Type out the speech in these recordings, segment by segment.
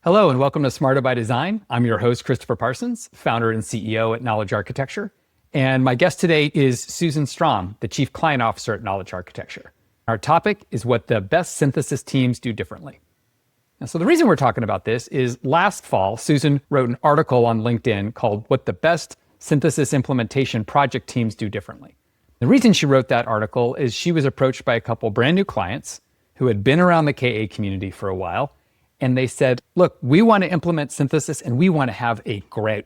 Hello and welcome to Smarter by Design. I'm your host, Christopher Parsons, founder and CEO at Knowledge Architecture. And my guest today is Susan Strom, the Chief Client Officer at Knowledge Architecture. Our topic is what the best synthesis teams do differently. And so the reason we're talking about this is last fall, Susan wrote an article on LinkedIn called What the Best Synthesis Implementation Project Teams Do Differently. The reason she wrote that article is she was approached by a couple brand new clients who had been around the KA community for a while. And they said, look, we want to implement synthesis and we want to have a great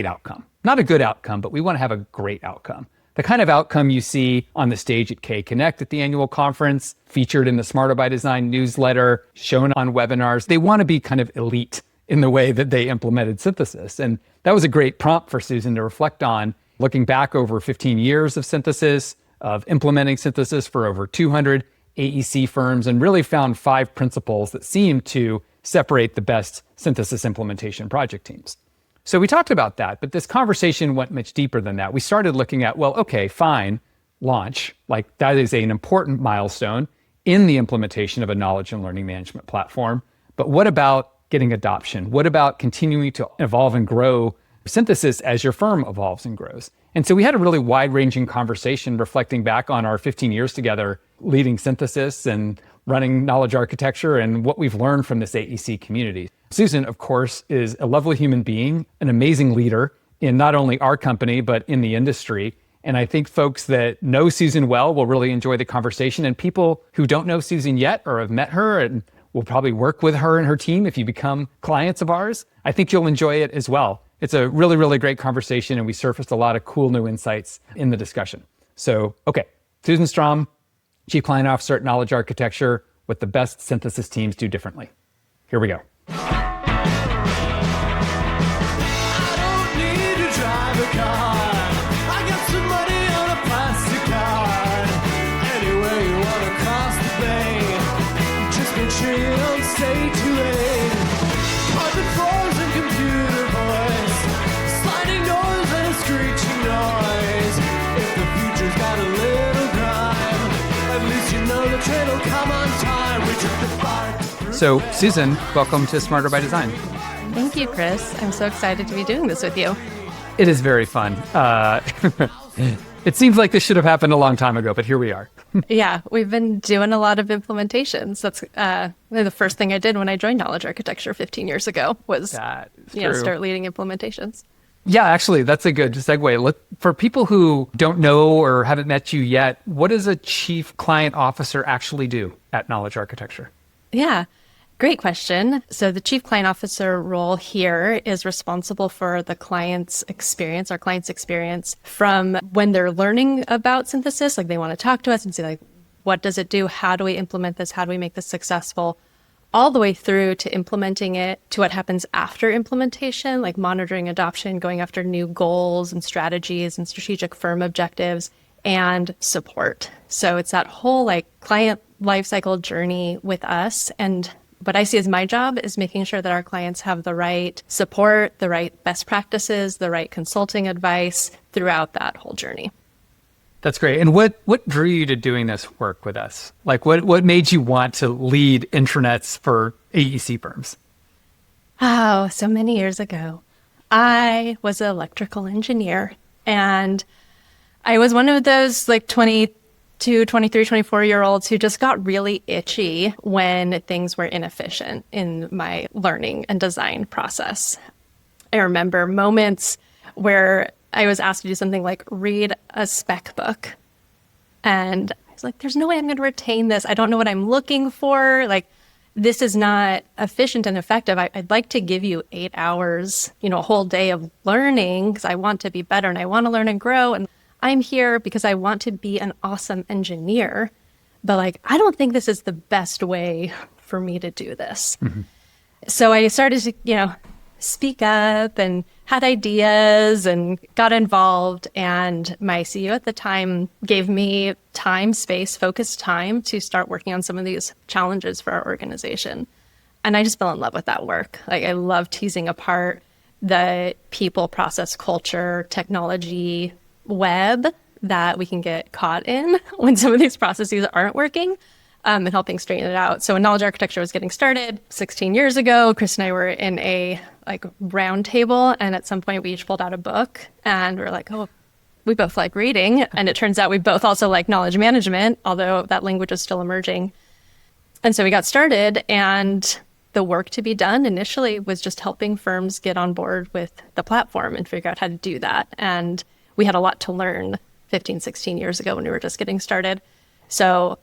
outcome. Not a good outcome, but we want to have a great outcome. The kind of outcome you see on the stage at K Connect at the annual conference, featured in the Smarter by Design newsletter, shown on webinars. They want to be kind of elite in the way that they implemented synthesis. And that was a great prompt for Susan to reflect on, looking back over 15 years of synthesis, of implementing synthesis for over 200 AEC firms, and really found 5 principles that seemed to separate the best synthesis implementation project teams. So we talked about that, but this conversation went much deeper than that. We started looking at, well, okay, fine, launch, like that is an important milestone in the implementation of a knowledge and learning management platform. But what about getting adoption? What about continuing to evolve and grow synthesis as your firm evolves and grows? And so we had a really wide-ranging conversation reflecting back on our 15 years together, leading synthesis and running Knowledge Architecture and what we've learned from this AEC community. Susan, of course, is a lovely human being, an amazing leader in not only our company, but in the industry. And I think folks that know Susan well will really enjoy the conversation. And people who don't know Susan yet or have met her and will probably work with her and her team if you become clients of ours, I think you'll enjoy it as well. It's a really, really great conversation, and we surfaced a lot of cool new insights in the discussion. So, okay, Susan Strom, Chief Client Officer at Knowledge Architecture, what the best synthesis teams do differently. Here we go. So, Susan, welcome to Smarter by Design. Thank you, Chris. I'm so excited to be doing this with you. It is very fun. It seems like this should have happened a long time ago, but here we are. Yeah, we've been doing a lot of implementations. That's the first thing I did when I joined Knowledge Architecture 15 years ago was start leading implementations. Yeah, actually, that's a good segue. For people who don't know or haven't met you yet, what does a Chief Client Officer actually do at Knowledge Architecture? Yeah, great question. So the Chief Client Officer role here is responsible for the client's experience, our client's experience from when they're learning about synthesis, like they want to talk to us and say, like, what does it do? How do we implement this? How do we make this successful? All the way through to implementing it, to what happens after implementation, like monitoring adoption, going after new goals and strategies and strategic firm objectives, and support. So it's that whole like client lifecycle journey with us. And what I see as my job is making sure that our clients have the right support, the right best practices, the right consulting advice throughout that whole journey. That's great. And what drew you to doing this work with us? Like what made you want to lead intranets for AEC firms? Oh, so many years ago, I was an electrical engineer, and I was one of those like 22, 23, 24-year-olds who just got really itchy when things were inefficient in my learning and design process. I remember moments where I was asked to do something like read a spec book. And I was like, there's no way I'm going to retain this. I don't know what I'm looking for. Like, this is not efficient and effective. I'd like to give you 8 hours, a whole day of learning because I want to be better and I want to learn and grow. And I'm here because I want to be an awesome engineer. But like, I don't think this is the best way for me to do this. Mm-hmm. So I started to, speak up and had ideas and got involved. And my CEO at the time gave me time, space, focused time to start working on some of these challenges for our organization. And I just fell in love with that work. Like, I love teasing apart the people, process, culture, technology web that we can get caught in when some of these processes aren't working. and helping straighten it out. So when knowledge architecture was getting started 16 years ago, Chris and I were in a round table, and at some point we each pulled out a book, and we were like, oh, we both like reading. And it turns out we both also like knowledge management, although that language is still emerging. And so we got started, and the work to be done initially was just helping firms get on board with the platform and figure out how to do that. And we had a lot to learn 15, 16 years ago when we were just getting started. So,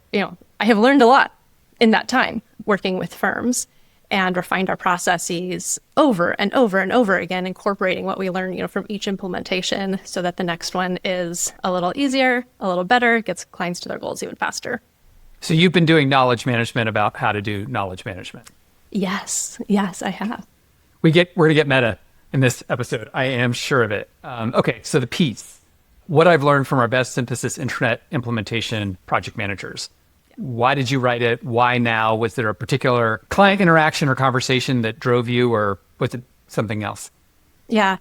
I have learned a lot in that time working with firms and refined our processes over and over and over again, incorporating what we learn, from each implementation so that the next one is a little easier, a little better, gets clients to their goals even faster. So you've been doing knowledge management about how to do knowledge management. Yes, I have. We're going to get meta in this episode. I am sure of it. Okay, so the piece. What I've learned from our best synthesis intranet implementation project managers. Why did you write it? Why now? Was there a particular client interaction or conversation that drove you, or was it something else? Yeah,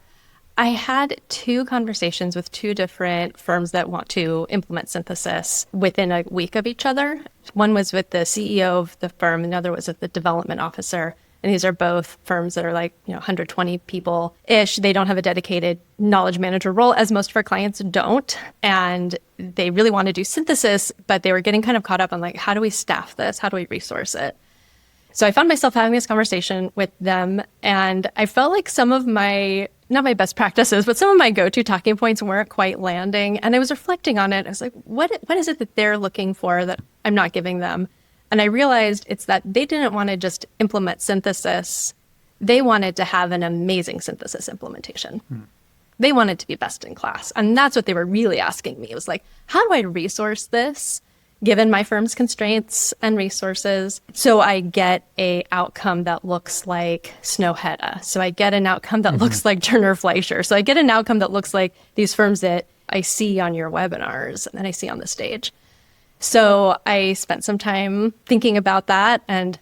I had 2 conversations with 2 different firms that want to implement synthesis within a week of each other. One was with the CEO of the firm, and the other was with the development officer. And these are both firms that are 120 people-ish. They don't have a dedicated knowledge manager role, as most of our clients don't. And they really want to do synthesis, but they were getting kind of caught up on how do we staff this? How do we resource it? So I found myself having this conversation with them, and I felt like some of my, not my best practices, but some of my go-to talking points weren't quite landing. And I was reflecting on it. I was like, what is it that they're looking for that I'm not giving them? And I realized it's that they didn't want to just implement synthesis. They wanted to have an amazing synthesis implementation. They wanted to be best in class. And that's what they were really asking me. It was like, how do I resource this given my firm's constraints and resources so I get a outcome that looks like Snowhetta? So I get an outcome that looks like Turner Fleischer. So I get an outcome that looks like these firms that I see on your webinars and I see on the stage. So I spent some time thinking about that. And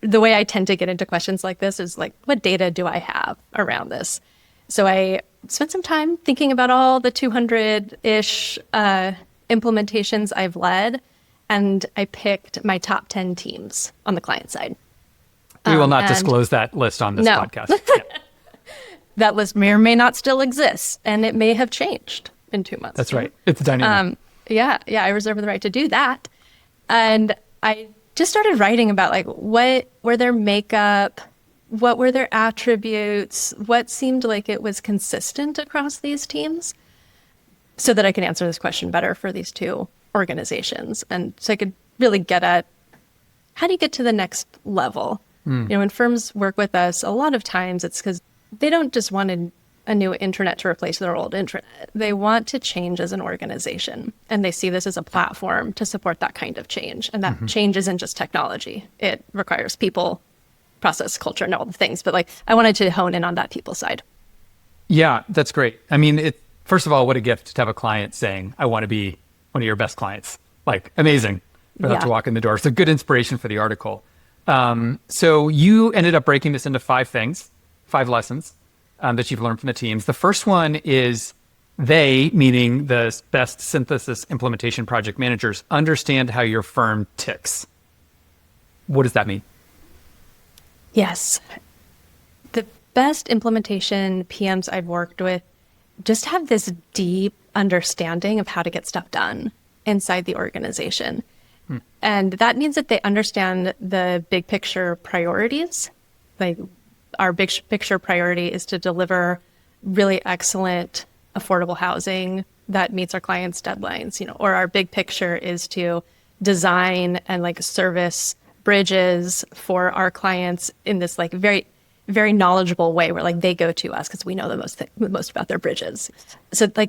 the way I tend to get into questions like this is what data do I have around this? So I spent some time thinking about all the 200-ish implementations I've led, and I picked my top 10 teams on the client side. We will not disclose that list on this podcast. Yeah. That list may or may not still exist, and it may have changed in 2 months. That's right. It's dynamic. Yeah, I reserve the right to do that. And I just started writing about what were their makeup, what were their attributes, what seemed like it was consistent across these teams, so that I could answer this question better for these 2 organizations. And so I could really get at, how do you get to the next level? When firms work with us, a lot of times it's because they don't just want a new intranet to replace their old intranet. They want to change as an organization, and they see this as a platform to support that kind of change. And that change isn't just technology. It requires people, process, culture, and all the things. But I wanted to hone in on that people side. Yeah, that's great. I mean, first of all, what a gift to have a client saying, I want to be one of your best clients. Amazing for that to walk in the door. It's a good inspiration for the article. So you ended up breaking this into 5 things, 5 lessons that you've learned from the teams. The first one is they, meaning the best synthesis implementation project managers, understand how your firm ticks. What does that mean? Yes. The best implementation PMs I've worked with just have this deep understanding of how to get stuff done inside the organization. And that means that they understand the big picture priorities. Our big picture priority is to deliver really excellent, affordable housing that meets our clients' deadlines, or our big picture is to design and service bridges for our clients in this very, very knowledgeable way where they go to us because we know the most about their bridges. So they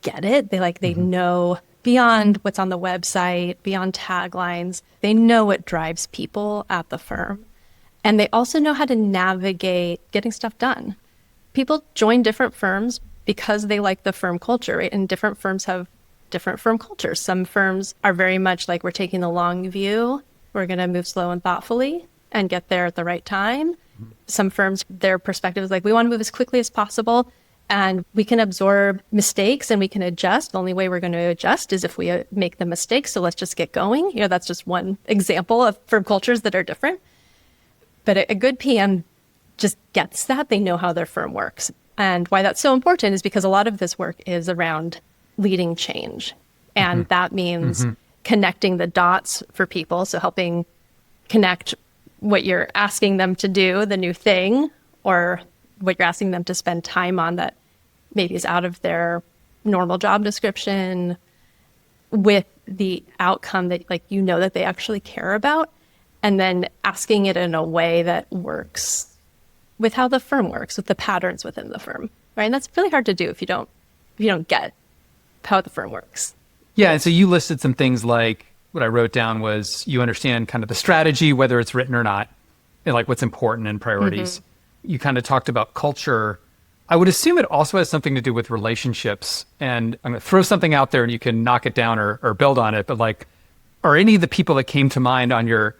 get it. They know beyond what's on the website, beyond taglines, they know what drives people at the firm. And they also know how to navigate getting stuff done. People join different firms because they like the firm culture, right? And different firms have different firm cultures. Some firms are very much we're taking the long view. We're going to move slow and thoughtfully and get there at the right time. Some firms, their perspective is we want to move as quickly as possible And we can absorb mistakes and we can adjust. The only way we're going to adjust is if we make the mistakes. So let's just get going. That's just one example of firm cultures that are different. But a good PM just gets that. They know how their firm works. And why that's so important is because a lot of this work is around leading change. And that means connecting the dots for people. So helping connect what you're asking them to do, the new thing, or what you're asking them to spend time on that maybe is out of their normal job description, with the outcome that that they actually care about, and then asking it in a way that works with how the firm works, with the patterns within the firm, right? And that's really hard to do if you don't get how the firm works. Yeah, and so you listed some things like, what I wrote down was you understand kind of the strategy, whether it's written or not, and like what's important and priorities. You kind of talked about culture. I would assume it also has something to do with relationships. And I'm going to throw something out there and you can knock it down or build on it. But like, are any of the people that came to mind on your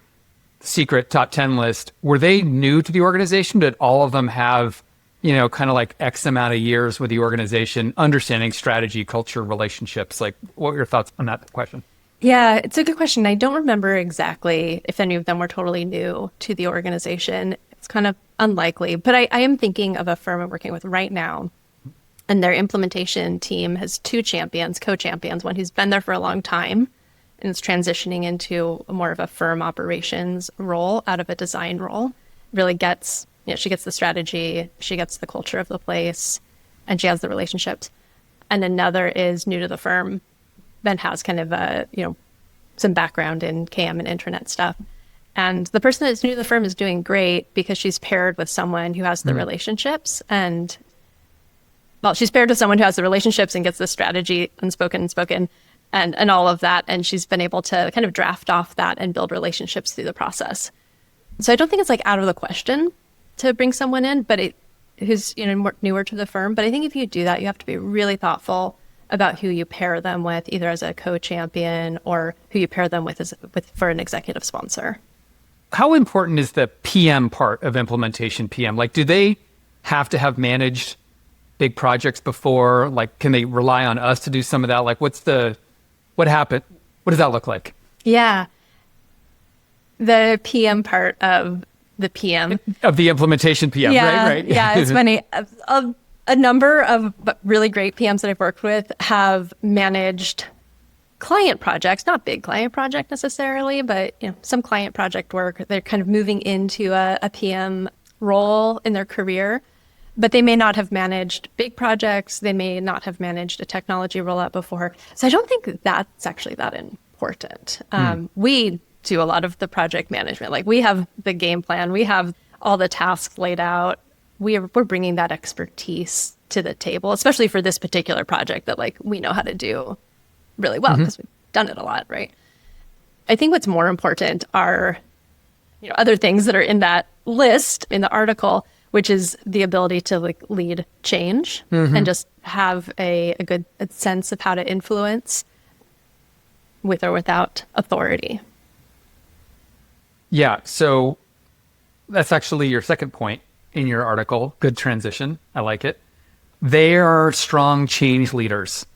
secret top 10 list, were they new to the organization? Did all of them have, kind of like X amount of years with the organization, understanding strategy, culture, relationships? Like, what were your thoughts on that question? Yeah, it's a good question. I don't remember exactly if any of them were totally new to the organization. It's kind of unlikely, but I am thinking of a firm I'm working with right now, and their implementation team has two co-champions, one who's been there for a long time and is transitioning into more of a firm operations role out of a design role. Really gets, she gets the strategy, she gets the culture of the place, and she has the relationships. And another is new to the firm, then has kind of some background in KM and Intranet stuff. And the person that's new to the firm is doing great because she's paired with someone who has the relationships. And, she's paired with someone who has the relationships and gets the strategy unspoken, and all of that. And she's been able to kind of draft off that and build relationships through the process. So I don't think it's like out of the question to bring someone in, but who's newer to the firm. But I think if you do that, you have to be really thoughtful about who you pair them with, either as a co-champion or who you pair them with for an executive sponsor. How important is the PM part of implementation PM? Like, do they have to have managed big projects before? Like, can they rely on us to do some of that? Like, what happened? What does that look like? Yeah. The PM part of the PM. Of the implementation PM, right? Yeah, it's funny. A number of really great PMs that I've worked with have managed client projects, not big client project necessarily, but some client project work. They're kind of moving into a PM role in their career, but they may not have managed big projects. They may not have managed a technology rollout before. So I don't think that's actually that important. We do a lot of the project management. Like, we have the game plan, we have all the tasks laid out. We're bringing that expertise to the table, especially for this particular project that we know how to do really well because we've done it a lot, right? I think what's more important are other things that are in that list in the article, which is the ability to lead change and just have a good sense of how to influence with or without authority. Yeah, so that's actually your second point in your article. Good transition. I like it. They are strong change leaders.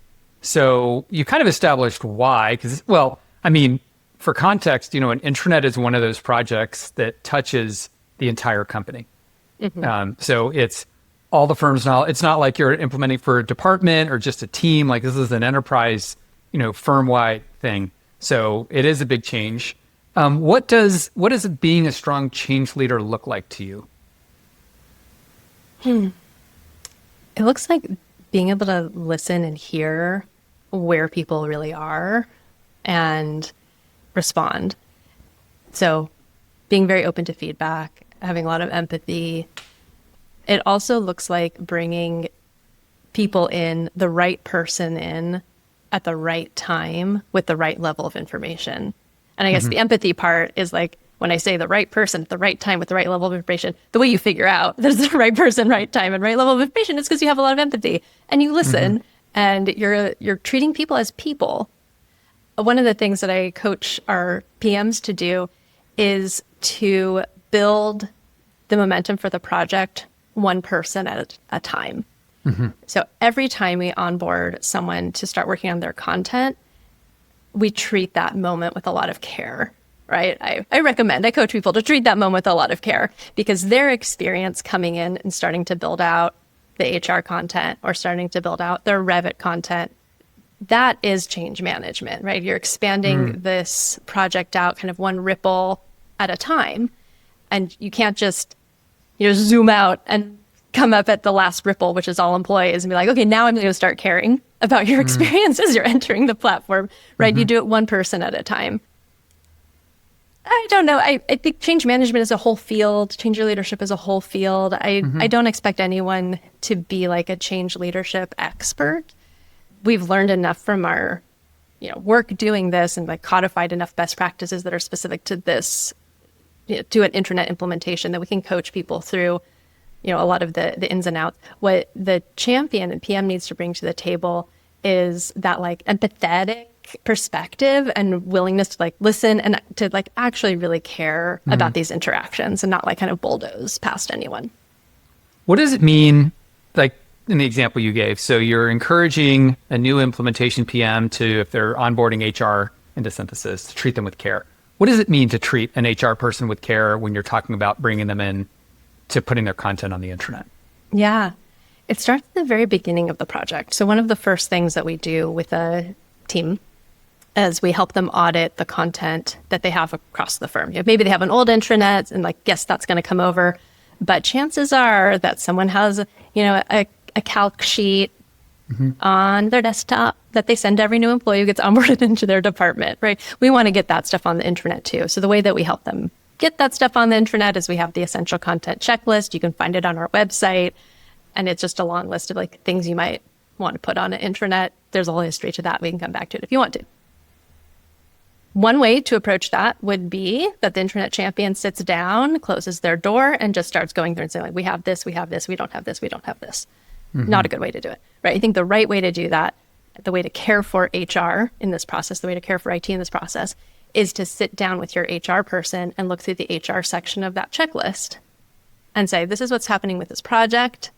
So you kind of established why, because, for context, an intranet is one of those projects that touches the entire company. So it's all the firm's knowledge. It's not like you're implementing for a department or just a team. Like, this is an enterprise, firm-wide thing. So it is a big change. What does being a strong change leader look like to you? It looks like being able to listen and hear where people really are and respond. So being very open to feedback, having a lot of empathy. It also looks like bringing people in, the right person in at the right time with the right level of information. And I guess the empathy part is when I say the right person at the right time with the right level of information, the way you figure out there's the right person, right time, and right level of information is because you have a lot of empathy and you listen and you're treating people as people. One of the things that I coach our PMs to do is to build the momentum for the project one person at a time. So every time we onboard someone to start working on their content, we treat that moment with a lot of care, right? I coach people to treat that moment with a lot of care, because their experience coming in and starting to build out the HR content or starting to build out their Revit content, that is change management, right? You're expanding this project out kind of one ripple at a time. And you can't just, zoom out and come up at the last ripple, which is all employees, and be like, okay, now I'm going to start caring about your experience as you're entering the platform, right? You do it one person at a time. I don't know. I think change management is a whole field. Change your leadership is a whole field. I don't expect anyone to be like a change leadership expert. We've learned enough from our work doing this, and like codified enough best practices that are specific to this, to an intranet implementation, that we can coach people through a lot of the ins and outs. What the champion and PM needs to bring to the table is that like empathetic perspective and willingness to like listen and to like actually really care about these interactions, and not like kind of bulldoze past anyone. What does it mean, like in the example you gave? So you're encouraging a new implementation PM to, if they're onboarding HR into Synthesis, to treat them with care. What does it mean to treat an HR person with care when you're talking about bringing them in to putting their content on the intranet? Yeah, it starts at the very beginning of the project. So one of the first things that we do with a team is we help them audit the content that they have across the firm. Maybe they have an old intranet and like, yes, that's going to come over. But chances are that someone has, a calc sheet on their desktop that they send to every new employee who gets onboarded into their department, right? We want to get that stuff on the intranet too. So the way that we help them get that stuff on the intranet is we have the essential content checklist. You can find it on our website. And it's just a long list of like things you might want to put on an intranet. There's a whole history to that. We can come back to it if you want to. One way to approach that would be that the intranet champion sits down, closes their door, and just starts going through and saying, like, we have this, we don't have this, we don't have this. Not a good way to do it, right? I think the right way to do that, the way to care for HR in this process, the way to care for IT in this process, is to sit down with your HR person and look through the HR section of that checklist and say, this is what's happening with this project.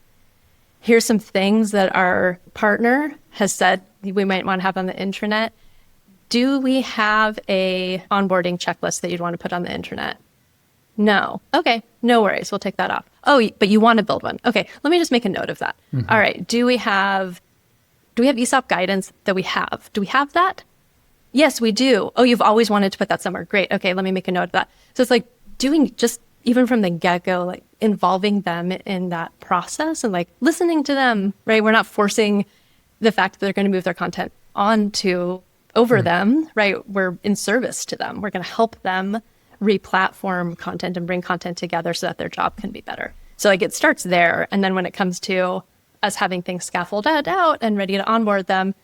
Here's some things that our partner has said we might want to have on the intranet. Do we have a onboarding checklist that you'd want to put on the intranet? No. Okay, no worries. We'll take that off. Oh, but you want to build one. Okay, let me just make a note of that. All right. Do we have ESOP guidance that we have? Do we have that? Yes, we do. Oh, you've always wanted to put that somewhere. Great. Okay, let me make a note of that. So it's like doing just even from the get-go, like involving them in that process and like listening to them, right? We're not forcing the fact that they're going to move their content over them, right? We're in service to them. We're going to help them re-platform content and bring content together so that their job can be better. So like it starts there. And then when it comes to us having things scaffolded out and ready to onboard them,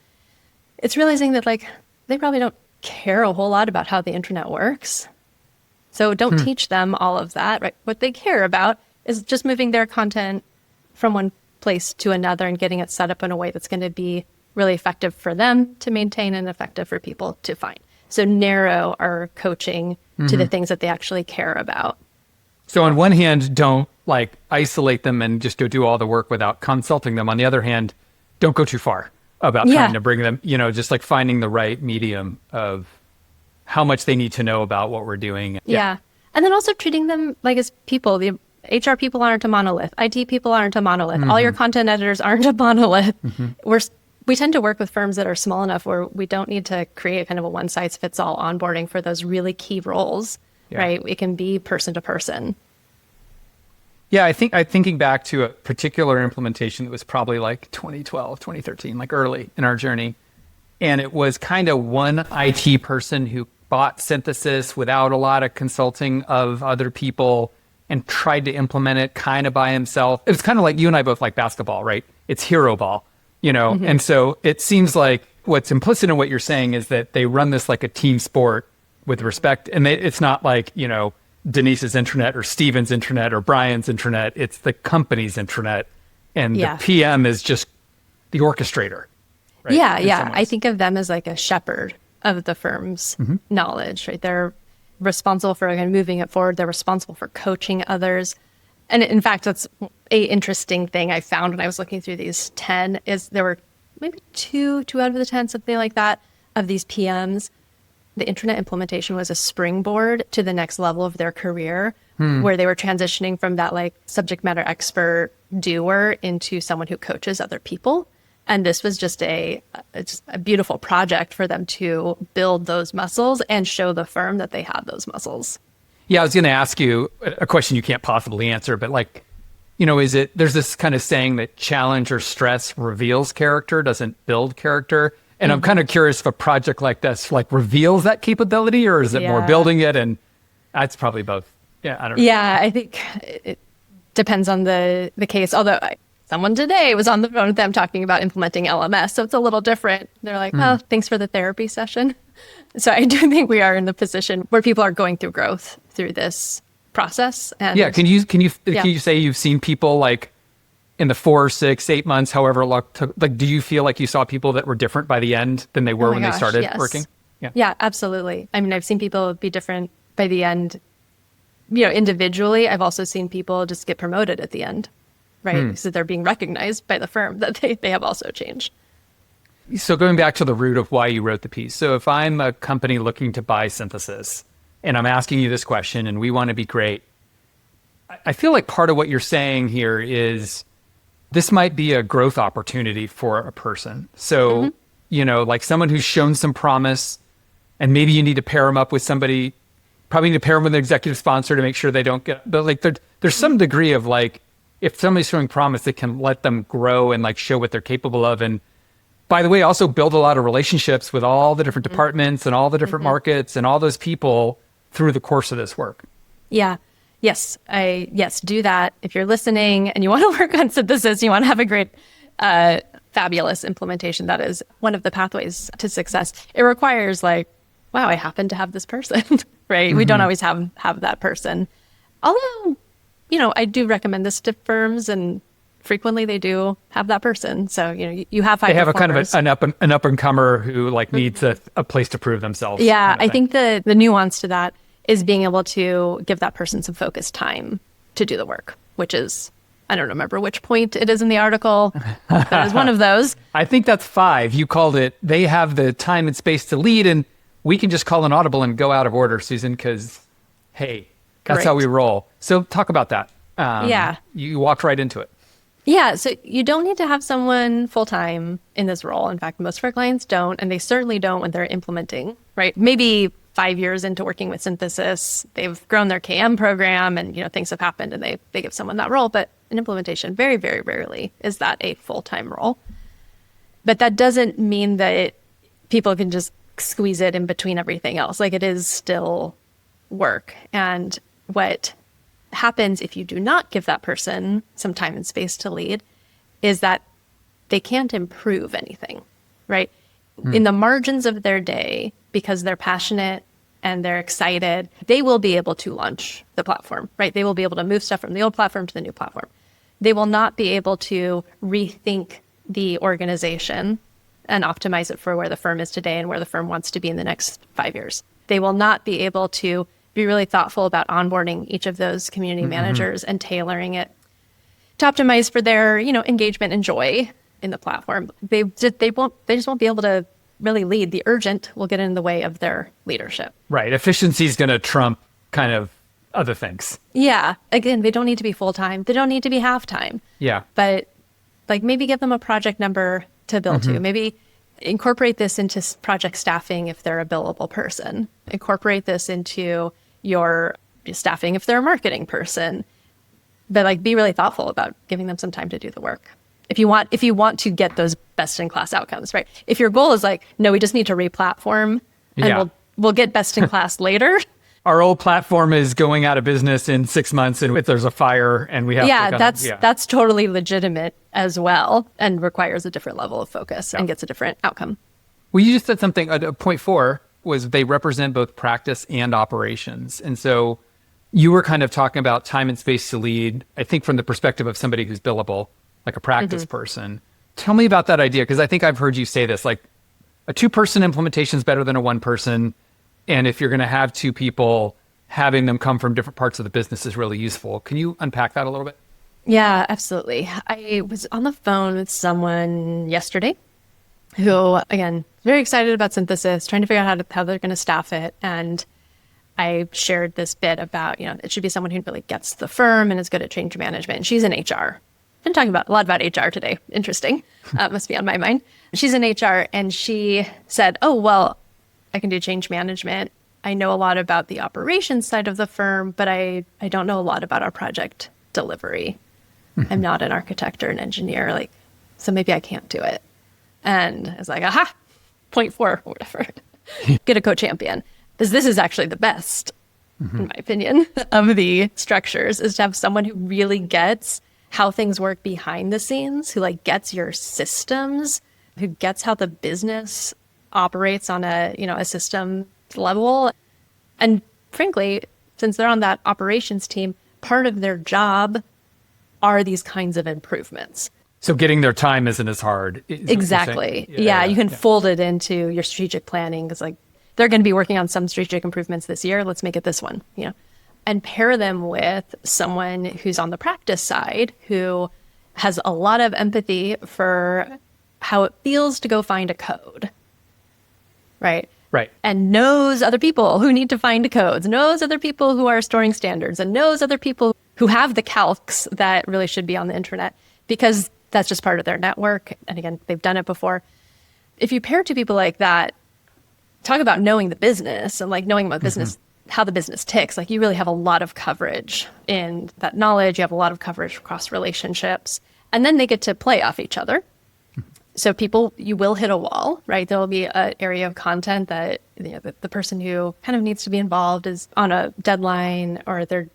it's realizing that like they probably don't care a whole lot about how the intranet works. So don't teach them all of that, right? What they care about is just moving their content from one place to another and getting it set up in a way that's going to be really effective for them to maintain and effective for people to find. So narrow our coaching to the things that they actually care about. So on one hand, don't like isolate them and just go do all the work without consulting them. On the other hand, don't go too far about trying to bring them, just like finding the right medium of how much they need to know about what we're doing. Yeah. And then also treating them like as people. The HR people aren't a monolith. IT people aren't a monolith. All your content editors aren't a monolith. We tend to work with firms that are small enough where we don't need to create kind of a one-size-fits-all onboarding for those really key roles, right? It can be person to person. Yeah, I think I'm thinking back to a particular implementation that was probably like 2012, 2013, like early in our journey. And it was kind of one IT person who bought Synthesis without a lot of consulting of other people and tried to implement it kind of by himself. It was kind of like you and I both like basketball, right? It's hero ball. And so it seems like what's implicit in what you're saying is that they run this like a team sport with respect. And it's not like, Denise's intranet or Steven's intranet or Brian's intranet. It's the company's intranet. And the PM is just the orchestrator. Right? Yeah. I think of them as like a shepherd of the firm's knowledge, right? They're responsible for kind of moving it forward. They're responsible for coaching others. And in fact, that's a interesting thing I found when I was looking through these 10 is there were maybe two out of the 10, something like that, of these PMs. The intranet implementation was a springboard to the next level of their career, where they were transitioning from that like subject matter expert doer into someone who coaches other people. And this was just a beautiful project for them to build those muscles and show the firm that they had those muscles. Yeah, I was going to ask you a question you can't possibly answer, but like, there's this kind of saying that challenge or stress reveals character, doesn't build character. And I'm kind of curious if a project like this like reveals that capability, or is it more building it? And that's probably both. Yeah, I don't know. Yeah, I think it depends on the case. Although someone today was on the phone with them talking about implementing LMS, so it's a little different. They're like, oh, thanks for the therapy session. So I do think we are in the position where people are going through growth through this process. And yeah, can you say you've seen people like in the 4, 6, 8 months, however long took, like, do you feel like you saw people that were different by the end than they were when they started working? Yeah, absolutely. I mean, I've seen people be different by the end, individually. I've also seen people just get promoted at the end, right? So they're being recognized by the firm that they have also changed. So going back to the root of why you wrote the piece. So if I'm a company looking to buy Synthesis and I'm asking you this question and we want to be great, I feel like part of what you're saying here is this might be a growth opportunity for a person. So, like someone who's shown some promise, and maybe you need to pair them up with somebody, probably need to pair them with an executive sponsor to make sure they don't get, but like there's some degree of like, if somebody's showing promise, they can let them grow and like show what they're capable of. And by the way, also build a lot of relationships with all the different departments and all the different markets and all those people through the course of this work. Yeah. Yes, do that. If you're listening and you want to work on Synthesis, you want to have a great, fabulous implementation, that is one of the pathways to success. It requires like, wow, I happen to have this person, right? We don't always have that person. Although, I do recommend this to firms, and frequently they do have that person. So, you have high They have performers. a kind of an up and comer who like needs a place to prove themselves. Yeah, kind of I think the nuance to that is being able to give that person some focused time to do the work, which is, I don't remember which point it is in the article. That is one of those. I think that's 5. You called it, they have the time and space to lead, and we can just call an audible and go out of order, Susan, because, hey, that's how we roll. So talk about that. You walked right into it. Yeah, so you don't need to have someone full-time in this role. In fact, most of our clients don't, and they certainly don't when they're implementing, right? Maybe 5 years into working with Synthesis, they've grown their KM program and, things have happened and they give someone that role. But in implementation, very, very rarely is that a full-time role. But that doesn't mean that people can just squeeze it in between everything else. Like, it is still work. And what happens if you do not give that person some time and space to lead is that they can't improve anything, right? In the margins of their day, because they're passionate and they're excited, they will be able to launch the platform, right? They will be able to move stuff from the old platform to the new platform. They will not be able to rethink the organization and optimize it for where the firm is today and where the firm wants to be in the next 5 years. They will not be able to be really thoughtful about onboarding each of those community managers and tailoring it to optimize for their, engagement and joy in the platform. They just won't be able to really lead. The urgent will get in the way of their leadership. Right. Efficiency is going to trump kind of other things. Yeah. Again, they don't need to be full-time. They don't need to be half-time. Yeah. But like, maybe give them a project number to bill to. Maybe incorporate this into project staffing if they're a billable person. Incorporate this into your staffing if they're a marketing person. But like, be really thoughtful about giving them some time to do the work. If you want to get those best in class outcomes, right? If your goal is like, no, we just need to re-platform and we'll get best in class later. Our old platform is going out of business in 6 months, and if there's a fire and we have that's totally legitimate as well, and requires a different level of focus and gets a different outcome. Well, you just said something, point 4 was they represent both practice and operations. And so you were kind of talking about time and space to lead, I think from the perspective of somebody who's billable, like a practice person. Tell me about that idea, because I think I've heard you say this, like a 2-person implementation is better than a 1-person. And if you're going to have 2 people, having them come from different parts of the business is really useful. Can you unpack that a little bit? Yeah, absolutely. I was on the phone with someone yesterday who, again, very excited about synthesis, trying to figure out how they're going to staff it. And I shared this bit about, it should be someone who really gets the firm and is good at change management. And she's in HR. Been talking a lot about HR today. Interesting. Must be on my mind. She's in HR, and she said, oh, well, I can do change management. I know a lot about the operations side of the firm, but I don't know a lot about our project delivery. I'm not an architect or an engineer, so maybe I can't do it. And I was like, aha, 0.4 or whatever. Get a co-champion. Because this is actually the best, in my opinion, of the structures, is to have someone who really gets how things work behind the scenes, who gets your systems, who gets how the business operates on a system level. And frankly, since they're on that operations team, part of their job are these kinds of improvements. So getting their time isn't as hard. Exactly. Yeah, you can fold it into your strategic planning. It's they're going to be working on some strategic improvements this year. Let's make it this one, and pair them with someone who's on the practice side, who has a lot of empathy for how it feels to go find a code, right? Right. And knows other people who need to find codes, knows other people who are storing standards, and knows other people who have the calcs that really should be on the intranet, because that's just part of their network. And again, they've done it before. If you pair two people like that, talk about knowing the business and knowing about business, how the business ticks. You really have a lot of coverage in that knowledge. You have a lot of coverage across relationships, and then they get to play off each other. So you will hit a wall, right? There will be an area of content that the person who kind of needs to be involved is on a deadline, or they're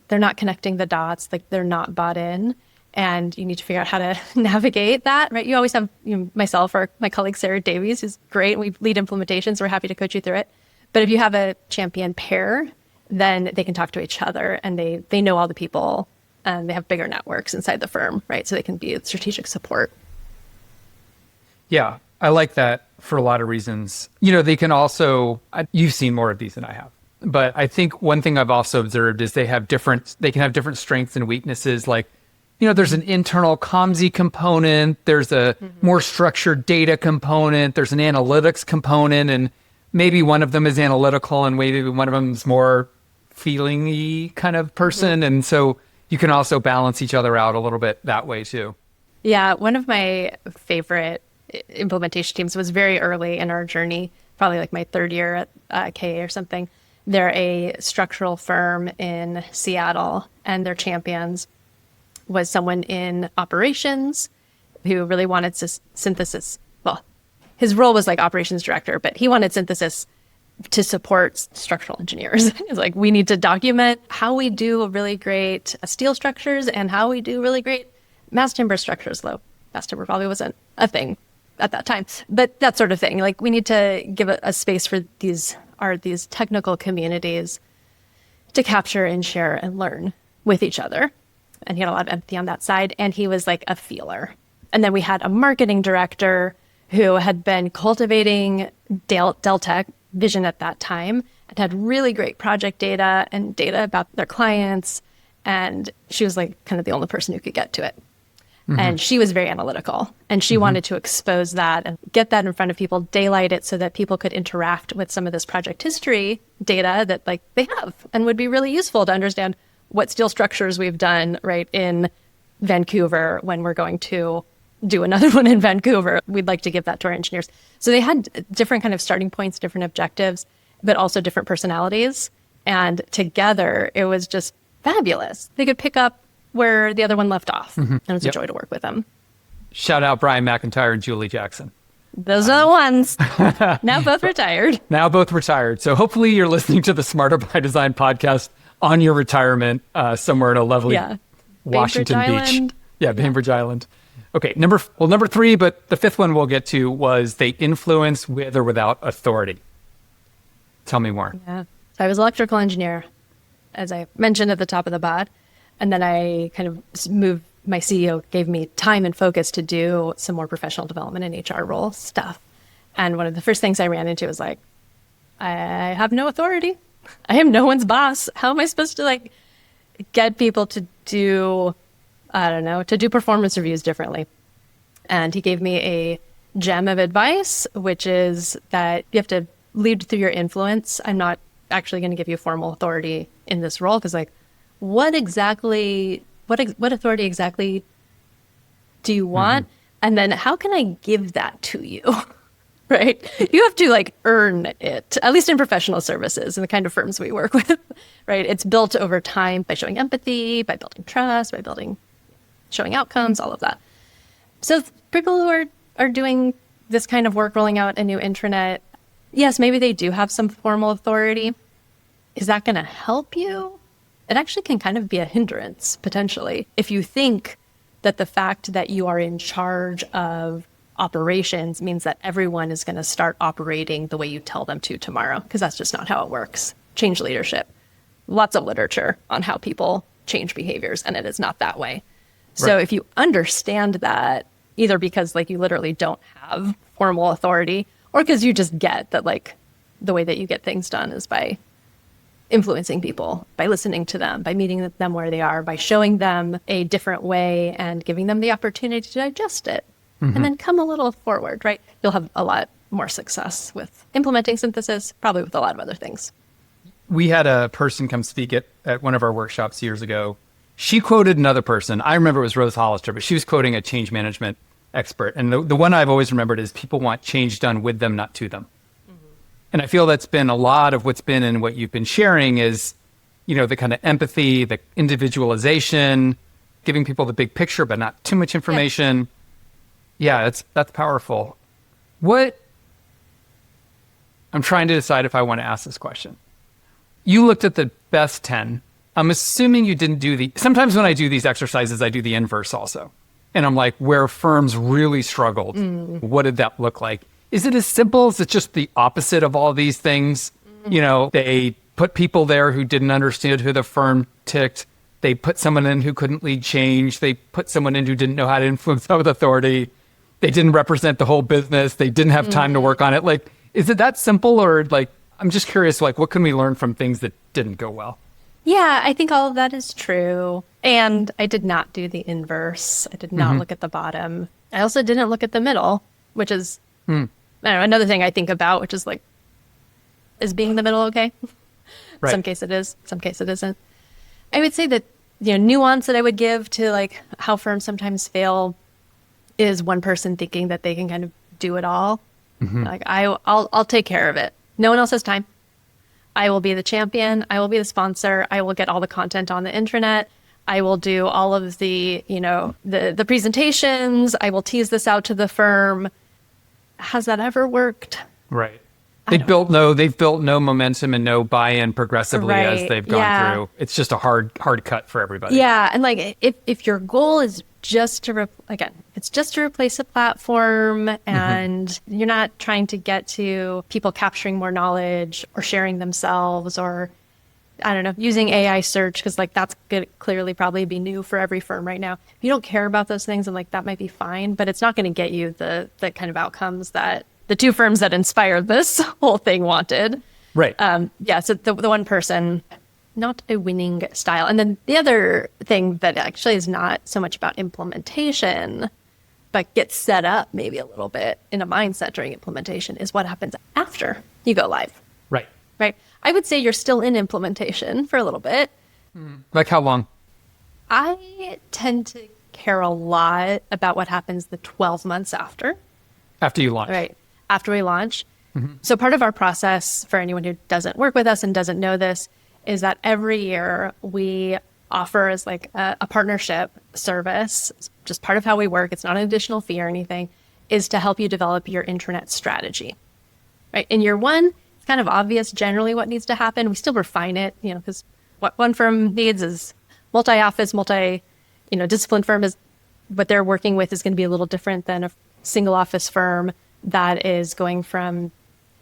not connecting the dots, they're not bought in. And you need to figure out how to navigate that, right? You always have myself or my colleague, Sarah Davies, who's great. We lead implementations. We're happy to coach you through it. But if you have a champion pair, then they can talk to each other, and they know all the people, and they have bigger networks inside the firm, right? So they can be strategic support. Yeah, I like that for a lot of reasons. They can also, you've seen more of these than I have. But I think one thing I've also observed is they can have different strengths and weaknesses. There's an internal COMSI component, there's a more structured data component, there's an analytics component, and maybe one of them is analytical and maybe one of them is more feeling-y kind of person. And so you can also balance each other out a little bit that way too. Yeah, one of my favorite implementation teams was very early in our journey, probably my third year at KA or something. They're a structural firm in Seattle, and their champions was someone in operations who really wanted synthesis. Well, his role was operations director, but he wanted synthesis to support structural engineers. It's we need to document how we do really great steel structures and how we do really great mass timber structures. Though mass timber probably wasn't a thing at that time, but that sort of thing. We need to give a space for these technical communities to capture and share and learn with each other. And he had a lot of empathy on that side. And he was a feeler. And then we had a marketing director who had been cultivating Deltec vision at that time and had really great project data and data about their clients. And she was kind of the only person who could get to it. And she was very analytical, and she wanted to expose that and get that in front of people, daylight it so that people could interact with some of this project history data that they have and would be really useful to understand what steel structures we've done right in Vancouver when we're going to do another one in Vancouver. We'd like to give that to our engineers. So they had different kind of starting points, different objectives, but also different personalities. And together it was just fabulous. They could pick up where the other one left off. And it was a joy to work with them. Shout out Brian McIntyre and Julie Jackson. Those are the ones. Now both retired. Now both retired. So hopefully you're listening to the Smarter by Design podcast on your retirement somewhere in a lovely Washington Beach. Yeah, Bainbridge Island. Okay, number 3, but the fifth one we'll get to was they influence with or without authority. Tell me more. Yeah. So I was an electrical engineer, as I mentioned at the top of the pod. And then I kind of moved, my CEO gave me time and focus to do some more professional development and HR role stuff. And one of the first things I ran into was I have no authority. I am no one's boss. How am I supposed to get people to do I don't know, to do performance reviews differently. And he gave me a gem of advice, which is that you have to lead through your influence. I'm not actually going to give you formal authority in this role because, like, what authority exactly do you want? And then how can I give that to you? Right? You have to like earn it, at least in professional services and the kind of firms we work with, right? It's built over time by showing empathy, by building trust, by showing outcomes, all of that. So people who are doing this kind of work, rolling out a new intranet, yes, maybe they do have some formal authority. Is that going to help you? It actually can kind of be a hindrance, potentially, if you think that the fact that you are in charge of operations means that everyone is going to start operating the way you tell them to tomorrow, because that's just not how it works. Change leadership. Lots of literature on how people change behaviors, and it is not that way. So Right. if you understand that, either because like you literally don't have formal authority, or because you just get that like the way that you get things done is by influencing people, by listening to them, by meeting them where they are, by showing them a different way and giving them the opportunity to digest it, and then come a little forward, right? You'll have a lot more success with implementing synthesis, probably with a lot of other things. We had a person come speak at one of our workshops years ago. She quoted another person. I remember it was Rose Hollister, but she was quoting a change management expert. And the one I've always remembered is people want change done with them, not to them. And I feel that's been a lot of what's been in what you've been sharing is, the kind of empathy, the individualization, giving people the big picture, but not too much information. Yeah, that's powerful. I'm trying to decide if I want to ask this question. You looked at the best 10. I'm assuming you didn't sometimes when I do these exercises, I do the inverse also. And I'm like, where firms really struggled, what did that look like? Is it as simple as it's just the opposite of all these things? They put people there who didn't understand who the firm ticked. They put someone in who couldn't lead change. They put someone in who didn't know how to influence with authority. They didn't represent the whole business. They didn't have time to work on it. Like, is it that simple? Or like, I'm just curious, like, what can we learn from things that didn't go well? Yeah, I think all of that is true. And I did not do the inverse. I did not look at the bottom. I also didn't look at the middle, which is I don't know, another thing I think about, which is like, is being in the middle okay? Right. Some case it is, some case it isn't. I would say that, nuance that I would give to like how firms sometimes fail is one person thinking that they can kind of do it all. Like I'll take care of it. No one else has time. I will be the champion. I will be the sponsor. I will get all the content on the intranet. I will do all of the, the presentations. I will tease this out to the firm. Has that ever worked? Right. They've built no momentum and no buy-in progressively as Right. they've gone through. It's just a hard cut for everybody. Yeah, and like if your goal is just to it's just to replace a platform, and you're not trying to get to people capturing more knowledge or sharing themselves, or I don't know, using AI search, because like that's going to clearly probably be new for every firm right now. If you don't care about those things, and like that might be fine, but it's not going to get you the kind of outcomes that the two firms that inspired this whole thing wanted. Right. So the one person, not a winning style. And then the other thing that actually is not so much about implementation, but gets set up maybe a little bit in a mindset during implementation, is what happens after you go live. Right. Right. I would say you're still in implementation for a little bit. Like how long? I tend to care a lot about what happens the 12 months after. After you launch. Right. After we launch. So part of our process, for anyone who doesn't work with us and doesn't know this, is that every year we offer as like a partnership service. It's just part of how we work. It's not an additional fee or anything, is to help you develop your intranet strategy. Right. In year one, it's kind of obvious generally what needs to happen. We still refine it, because what one firm needs is multi-office, discipline firm is what they're working with is going to be a little different than a single office firm that is going from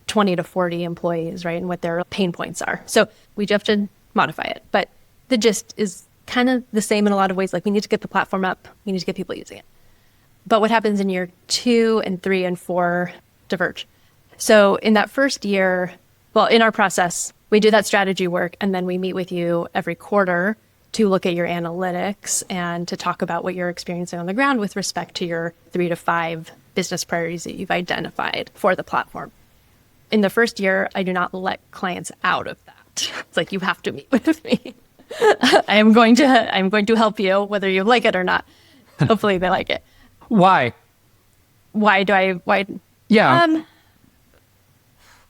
20 to 40 employees, right? And what their pain points are. So we have to modify it. But the gist is kind of the same in a lot of ways. Like we need to get the platform up. We need to get people using it. But what happens in year 2 and 3 and 4 diverge. So in that first year, in our process, we do that strategy work, and then we meet with you every quarter to look at your analytics and to talk about what you're experiencing on the ground with respect to your 3 to 5 business priorities that you've identified for the platform. In the first year, I do not let clients out of that. It's like, you have to meet with me. I'm going to help you whether you like it or not. Hopefully they like it. Why? Why? Yeah.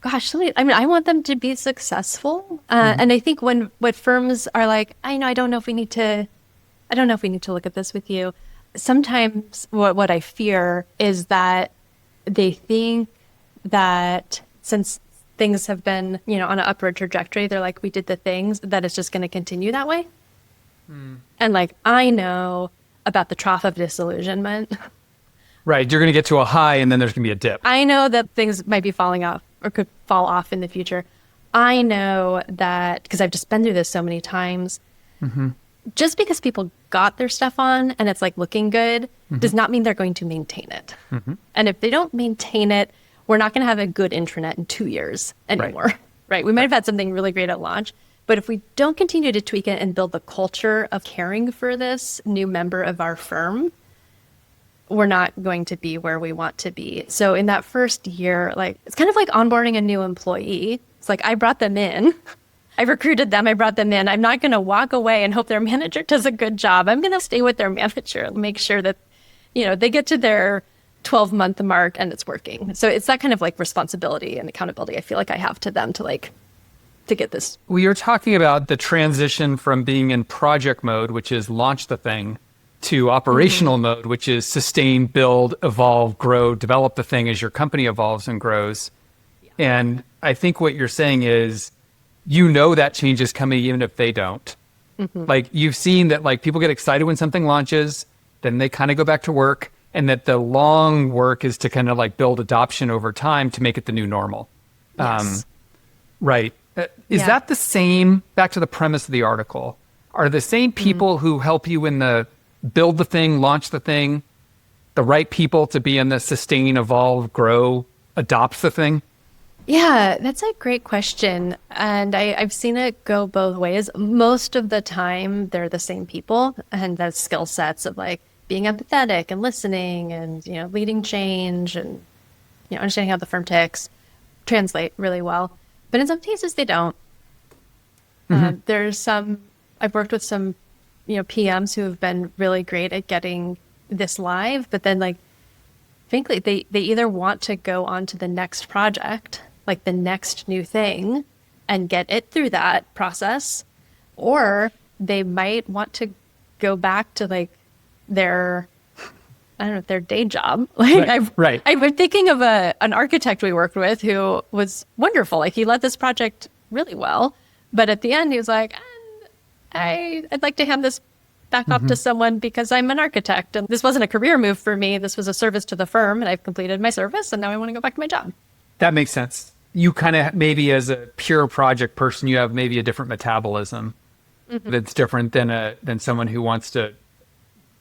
Gosh, I want them to be successful. And I think when firms are like, I don't know if we need to look at this with you. Sometimes what I fear is that they think that since things have been, on an upward trajectory, they're like, we did the things, that it's just going to continue that way. And like, I know about the trough of disillusionment. Right. You're going to get to a high and then there's going to be a dip. I know that things might be falling off or could fall off in the future. I know that because I've just been through this so many times. Just because people got their stuff on and it's like looking good does not mean they're going to maintain it. And if they don't maintain it, we're not going to have a good intranet in 2 years anymore. Right? We might have had something really great at launch, but if we don't continue to tweak it and build the culture of caring for this new member of our firm, we're not going to be where we want to be. So in that first year, like, it's kind of like onboarding a new employee. It's like, I brought them in. I recruited them. I brought them in. I'm not going to walk away and hope their manager does a good job. I'm going to stay with their manager and make sure that, they get to their 12-month mark and it's working. So it's that kind of like responsibility and accountability I feel like I have to them to get this. Well, you're talking about the transition from being in project mode, which is launch the thing, to operational mode, which is sustain, build, evolve, grow, develop the thing as your company evolves and grows. And I think what you're saying is, that change is coming even if they don't. Like, you've seen that, like, people get excited when something launches, then they kind of go back to work, and that the long work is to kind of like build adoption over time to make it the new normal. Yes. Right. Is that the same, back to the premise of the article, are the same people who help you in the build the thing, launch the thing, the right people to be in the sustain, evolve, grow, adopt the thing? Yeah, that's a great question. And I've seen it go both ways. Most of the time, they're the same people and the skill sets of like being empathetic and listening and, leading change and, understanding how the firm ticks translate really well. But in some cases, they don't. I've worked with some, PMs who have been really great at getting this live, but then like, frankly, they either want to go on to the next project, like the next new thing, and get it through that process, or they might want to go back to like their day job. Like I'm thinking of an architect we worked with who was wonderful. Like, he led this project really well, but at the end he was like, I'd like to hand this back off to someone because I'm an architect and this wasn't a career move for me. This was a service to the firm and I've completed my service and now I want to go back to my job. That makes sense. You kind of, maybe as a pure project person, you have maybe a different metabolism that's different than someone who wants to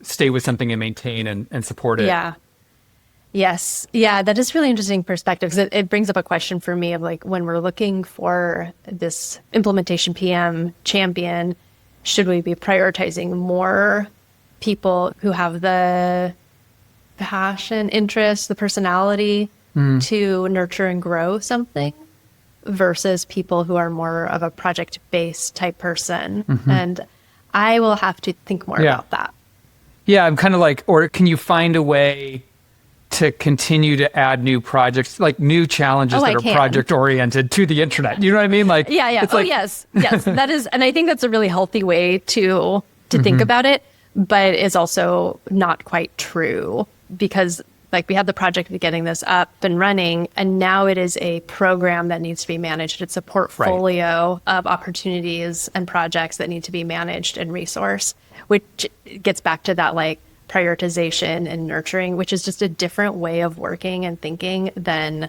stay with something and maintain and support it. Yeah. Yes. Yeah, that is really interesting perspective because it brings up a question for me of like, when we're looking for this implementation PM champion, should we be prioritizing more people who have the passion, interest, the personality to nurture and grow something versus people who are more of a project-based type person? And I will have to think more about that. Yeah, I'm kind of like, or can you find a way to continue to add new projects, like new challenges that are project oriented to the intranet? You know what I mean? Like, It's yes. That is, and I think that's a really healthy way to think about it, but it's also not quite true because like we have the project of getting this up and running, and now it is a program that needs to be managed. It's a portfolio of opportunities and projects that need to be managed and resourced, which gets back to that like prioritization and nurturing, which is just a different way of working and thinking than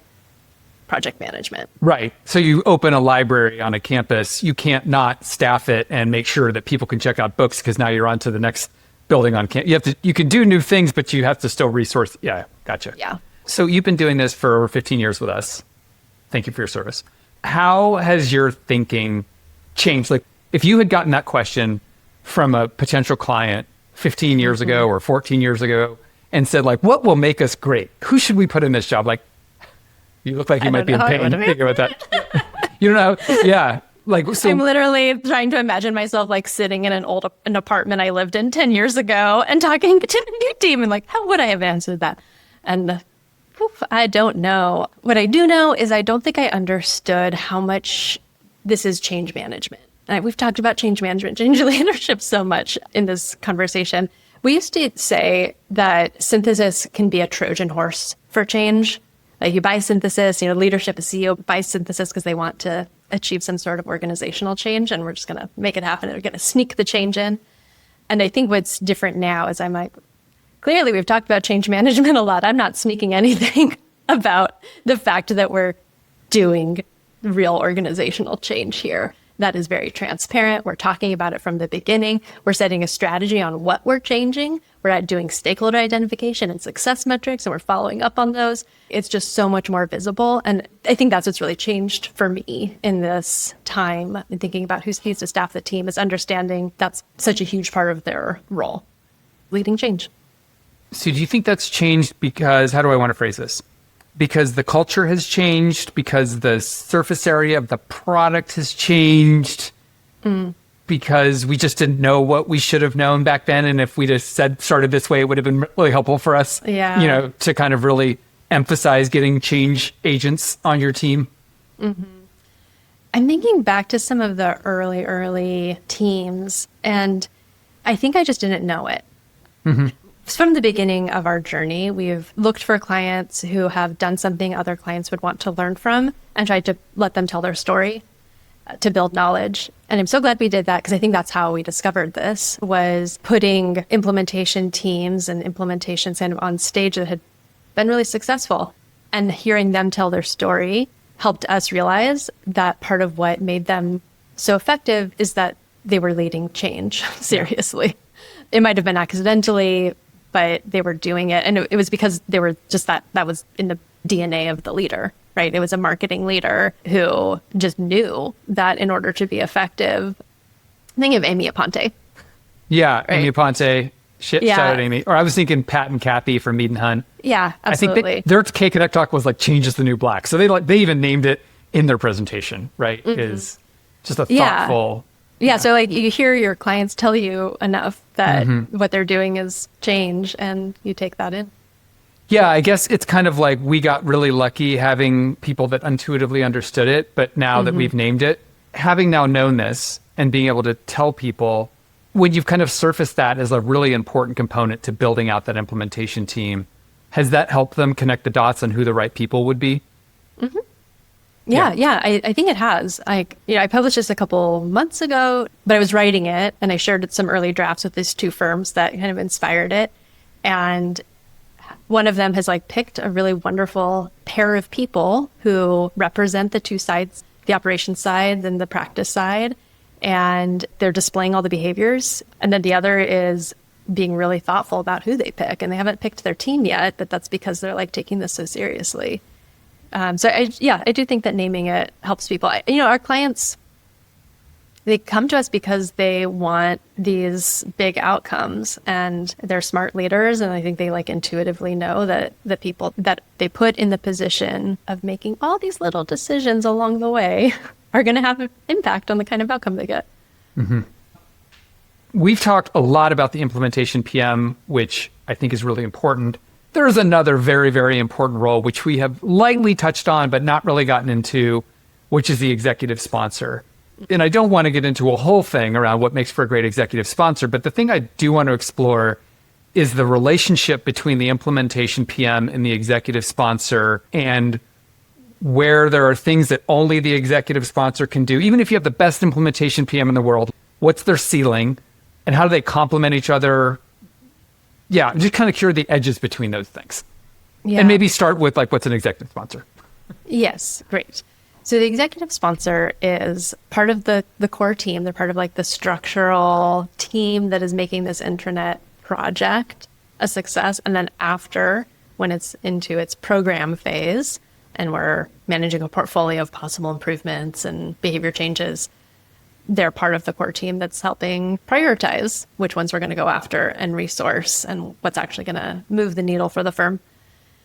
project management. Right. So you open a library on a campus, you can't not staff it and make sure that people can check out books because now you're on to the next building on campus. You can do new things, but you have to still resource. Yeah, gotcha. Yeah. So you've been doing this for over 15 years with us. Thank you for your service. How has your thinking changed? Like, if you had gotten that question from a potential client 15 years ago or 14 years ago and said, like, what will make us great? Who should we put in this job? Like, you look like you might be in pain thinking about that. You don't know? Yeah. Like, so I'm literally trying to imagine myself like sitting in an apartment I lived in 10 years ago and talking to the new team and like, how would I have answered that? And I don't know. What I do know is I don't think I understood how much this is change management. We've talked about change management, change leadership so much in this conversation. We used to say that synthesis can be a Trojan horse for change. Like you buy synthesis, leadership, a CEO buys synthesis because they want to achieve some sort of organizational change, and we're just going to make it happen. We're going to sneak the change in. And I think what's different now is I'm like, clearly we've talked about change management a lot. I'm not sneaking anything about the fact that we're doing real organizational change here. That is very transparent. We're talking about it from the beginning. We're setting a strategy on what we're changing. We're doing stakeholder identification and success metrics, and we're following up on those. It's just so much more visible. And I think that's what's really changed for me in this time in thinking about who needs to staff the team, is understanding that's such a huge part of their role, leading change. So do you think that's changed because, how do I want to phrase this? Because the culture has changed, because the surface area of the product has changed, because we just didn't know what we should have known back then. And if we just started this way, it would have been really helpful for us, to kind of really emphasize getting change agents on your team. Mm-hmm. I'm thinking back to some of the early teams, and I think I just didn't know it. Mm-hmm. From the beginning of our journey, we've looked for clients who have done something other clients would want to learn from and tried to let them tell their story to build knowledge. And I'm so glad we did that, because I think that's how we discovered this, was putting implementation teams and implementations kind of on stage that had been really successful. And hearing them tell their story helped us realize that part of what made them so effective is that they were leading change seriously. It might have been accidentally, but they were doing it. And it was because they were just that was in the DNA of the leader, right? It was a marketing leader who just knew that in order to be effective. Think of Amy Aponte. Yeah, right? Amy Aponte. Shout out Amy. Or I was thinking Pat and Kathy from Mead and Hunt. Yeah, absolutely. I think their K-Connect talk was like, change is the new black. So they even named it in their presentation, right? Mm-hmm. Is just a thoughtful... Yeah, so like you hear your clients tell you enough that what they're doing is change, and you take that in. Yeah, I guess it's kind of like we got really lucky having people that intuitively understood it, but now that we've named it, having now known this and being able to tell people, when you've kind of surfaced that as a really important component to building out that implementation team, has that helped them connect the dots on who the right people would be? Mm-hmm. Yeah, I think it has. I published this a couple months ago, but I was writing it and I shared some early drafts with these two firms that kind of inspired it. And one of them has picked a really wonderful pair of people who represent the two sides, the operations side and the practice side. And they're displaying all the behaviors. And then the other is being really thoughtful about who they pick. And they haven't picked their team yet, but that's because they're taking this so seriously. So I do think that naming it helps people. Our clients, they come to us because they want these big outcomes, and they're smart leaders. And I think they intuitively know that the people that they put in the position of making all these little decisions along the way are going to have an impact on the kind of outcome they get. Mm-hmm. We've talked a lot about the implementation PM, which I think is really important. There's another very, very important role, which we have lightly touched on, but not really gotten into, which is the executive sponsor. And I don't want to get into a whole thing around what makes for a great executive sponsor, but the thing I do want to explore is the relationship between the implementation PM and the executive sponsor, and where there are things that only the executive sponsor can do. Even if you have the best implementation PM in the world, what's their ceiling and how do they complement each other? Yeah, just kind of cure the edges between those things. Yeah. And maybe start with what's an executive sponsor? Yes, great. So the executive sponsor is part of the core team. They're part of the structural team that is making this intranet project a success. And then after, when it's into its program phase and we're managing a portfolio of possible improvements and behavior changes, they're part of the core team that's helping prioritize which ones we're going to go after and resource and what's actually going to move the needle for the firm.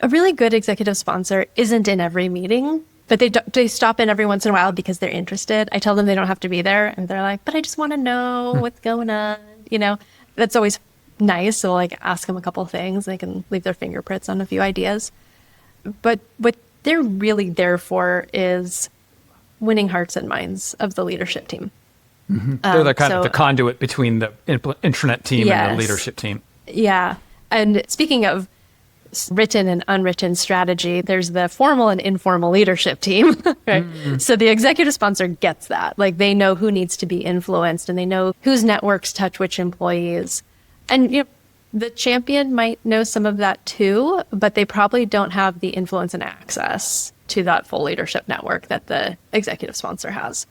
A really good executive sponsor isn't in every meeting, but they stop in every once in a while because they're interested. I tell them they don't have to be there, and they're like, but I just want to know what's going on. That's always nice. So ask them a couple of things. They can leave their fingerprints on a few ideas. But what they're really there for is winning hearts and minds of the leadership team. They're the kind of the conduit between the intranet team and the leadership team. Yeah. And speaking of written and unwritten strategy, there's the formal and informal leadership team, right? So the executive sponsor gets that. They know who needs to be influenced, and they know whose networks touch which employees. And the champion might know some of that too, but they probably don't have the influence and access to that full leadership network that the executive sponsor has.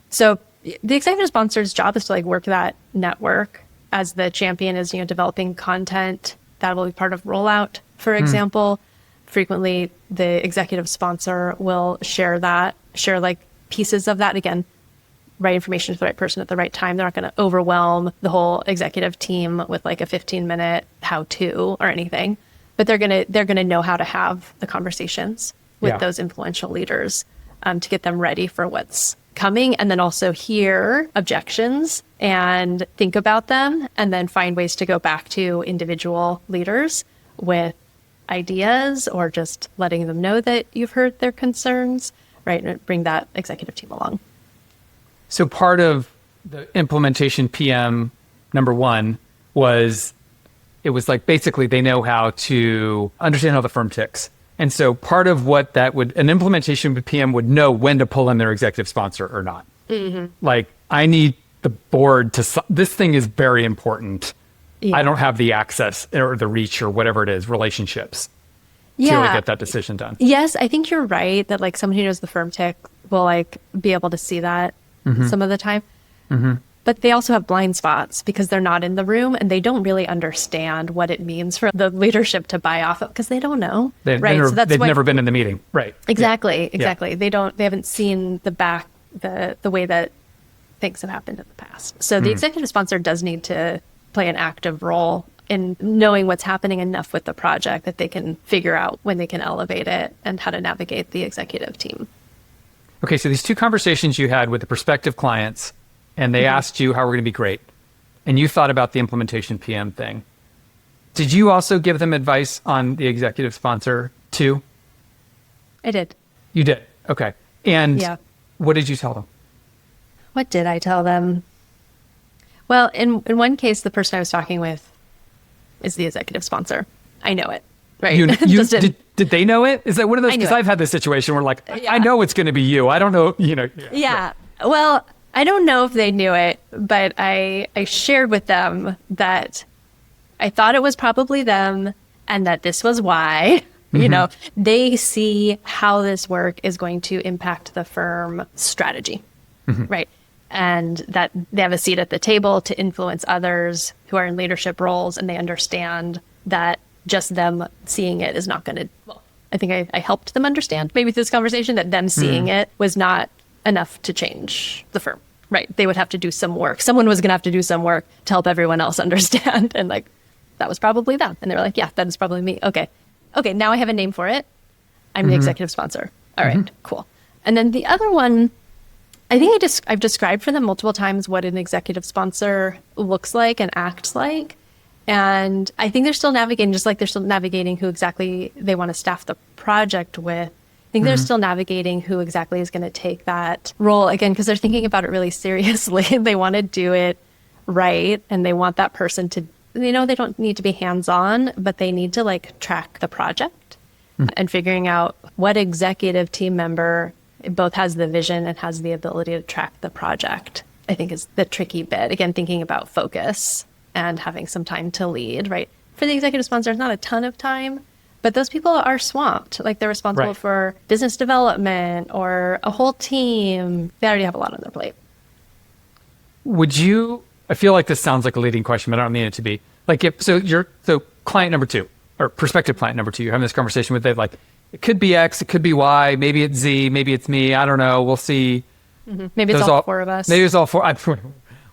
So the executive sponsor's job is to work that network as the champion is, developing content that will be part of rollout, for example. Frequently, the executive sponsor will share pieces of that. Again, right information to the right person at the right time. They're not going to overwhelm the whole executive team with a 15-minute how-to or anything, but they're going to know how to have the conversations with those influential leaders to get them ready for what's coming, and then also hear objections and think about them, and then find ways to go back to individual leaders with ideas or just letting them know that you've heard their concerns, right? And bring that executive team along. So part of the implementation PM number one was, it was basically they know how to understand how the firm ticks. And so part of what an implementation PM would know when to pull in their executive sponsor or not. I need the board this thing is very important. Yeah. I don't have the access or the reach or whatever it is, relationships to get that decision done. Yes, I think you're right that someone who knows the firm tick will be able to see that some of the time. But they also have blind spots because they're not in the room, and they don't really understand what it means for the leadership to buy off of, because they don't know. They've never been in the meeting. Right. Exactly. They haven't seen the way that things have happened in the past. So the executive sponsor does need to play an active role in knowing what's happening enough with the project that they can figure out when they can elevate it and how to navigate the executive team. Okay, so these two conversations you had with the prospective clients, and they asked you how we're going to be great, and you thought about the implementation PM thing. Did you also give them advice on the executive sponsor too? I did. You did? Okay. And what did you tell them? What did I tell them? Well, in one case, the person I was talking with is the executive sponsor. I know it, right? Did they know it? Is that one of those? Because I've had this situation where I know it's going to be you. I don't know, Yeah. Well, I don't know if they knew it, but I shared with them that I thought it was probably them, and that this was why. They see how this work is going to impact the firm strategy, right? And that they have a seat at the table to influence others who are in leadership roles, and they understand that just them seeing it is not going to, I think I helped them understand maybe through this conversation that them seeing it was not enough to change the firm, right? They would have to do some work. Someone was going to have to do some work to help everyone else understand. And that was probably them. And they were like, yeah, that is probably me. Okay, now I have a name for it. I'm the executive sponsor. All right, cool. And then the other one, I think I've described for them multiple times what an executive sponsor looks like and acts like. And I think they're still navigating, just like they're still navigating who exactly they want to staff the project with. I think they're still navigating who exactly is going to take that role, again, because they're thinking about it really seriously. They want to do it right, and they want that person to, they don't need to be hands-on, but they need to track the project and figuring out what executive team member both has the vision and has the ability to track the project, I think is the tricky bit. Again, thinking about focus and having some time to lead, right? For the executive sponsor, it's not a ton of time, but those people are swamped. They're responsible for business development or a whole team. They already have a lot on their plate. I feel like this sounds like a leading question, but I don't mean it to be. So client number two, or prospective client number two, you're having this conversation with, it could be X, it could be Y, maybe it's Z, maybe it's me, I don't know, we'll see. Maybe it's all four of us. Maybe it's all four.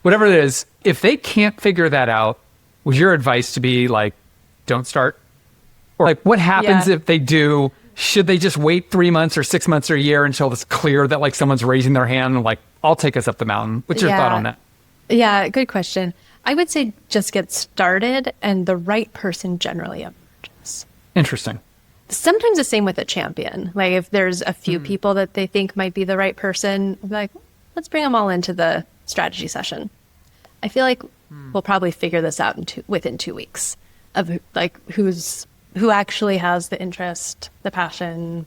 Whatever it is, if they can't figure that out, was your advice to be like, don't start? Or like, what happens if they do? Should they just wait 3 months or 6 months or a year until it's clear that like someone's raising their hand and like, I'll take us up the mountain? What's your thought on that? Yeah, good question. I would say just get started, and the right person generally emerges. Interesting. Sometimes the same with a champion. Like if there's a few people that they think might be the right person, like, let's bring them all into the strategy session. I feel like we'll probably figure this out within 2 weeks of like who actually has the interest, the passion.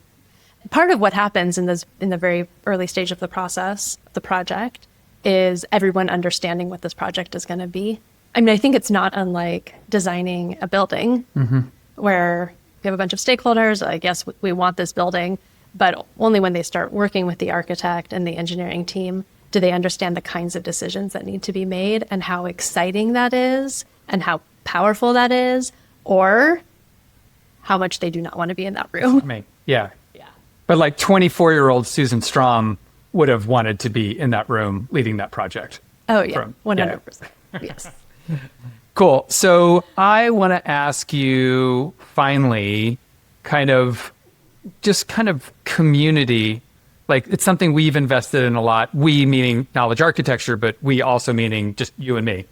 Part of what happens in the very early stage of the process, the project, is everyone understanding what this project is going to be. I mean, I think it's not unlike designing a building where we have a bunch of stakeholders. I guess we want this building, but only when they start working with the architect and the engineering team do they understand the kinds of decisions that need to be made and how exciting that is and how powerful that is, or how much they do not want to be in that room. Yeah. But like 24-year-old Susan Strom would have wanted to be in that room leading that project. Oh, yeah, 100%. Yes. Cool. So I want to ask you finally, kind of community. Like it's something we've invested in a lot. We meaning knowledge architecture, but we also meaning just you and me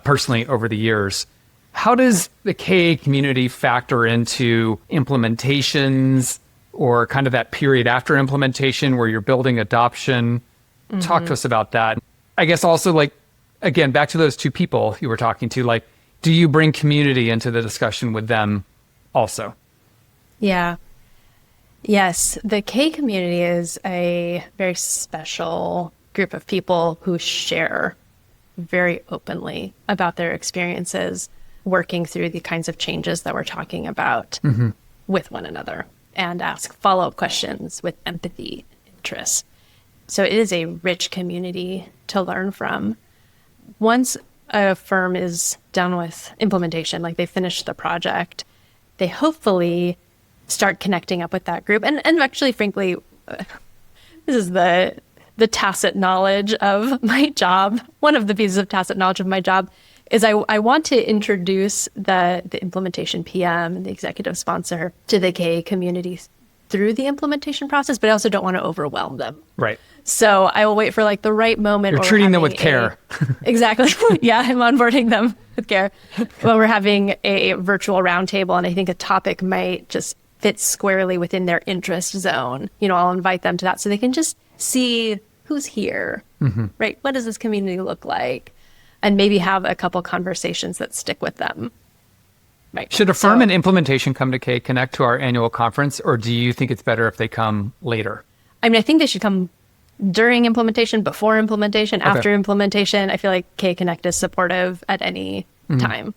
personally over the years. How does the KA community factor into implementations or kind of that period after implementation where you're building adoption? Talk to us about that. I guess also like, again, back to those two people you were talking to, like, do you bring community into the discussion with them also? Yeah. Yes. The K community is a very special group of people who share very openly about their experiences working through the kinds of changes that we're talking about with one another, and ask follow-up questions with empathy and interest. So it is a rich community to learn from. Once a firm is done with implementation, like they finish the project, they hopefully start connecting up with that group. And actually, frankly, this is the tacit knowledge of my job. One of the pieces of tacit knowledge of my job is I want to introduce the implementation PM and the executive sponsor to the KA community through the implementation process, but I also don't want to overwhelm them. Right. So I will wait for like the right moment. You're treating them with care. Exactly. Yeah, I'm onboarding them with care. Well, we're having a virtual roundtable, and I think a topic might just fit squarely within their interest zone. You know, I'll invite them to that so they can just see who's here, right? What does this community look like? And maybe have a couple conversations that stick with them. Right. Should a firm in implementation come to K Connect to our annual conference, or do you think it's better if they come later? I mean, I think they should come during implementation, before implementation, after implementation. I feel like K Connect is supportive at any time.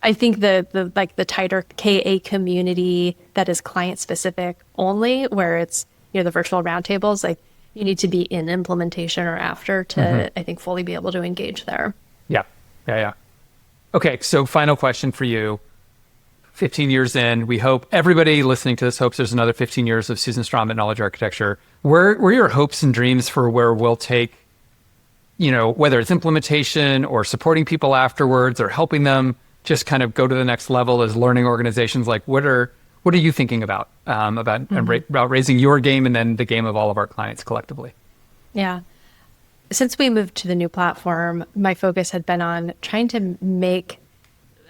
I think the tighter KA community that is client specific only, where it's, you know, the virtual roundtables, like you need to be in implementation or after to, I think, fully be able to engage there. Yeah. Okay, so final question for you. 15 years in, we hope everybody listening to this hopes there's another 15 years of Susan Strom at Knowledge Architecture. Where are your hopes and dreams for where we'll take, you know, whether it's implementation or supporting people afterwards or helping them just kind of go to the next level as learning organizations? Like, what are you thinking about about raising your game and then the game of all of our clients collectively? Yeah. Since we moved to the new platform, my focus had been on trying to make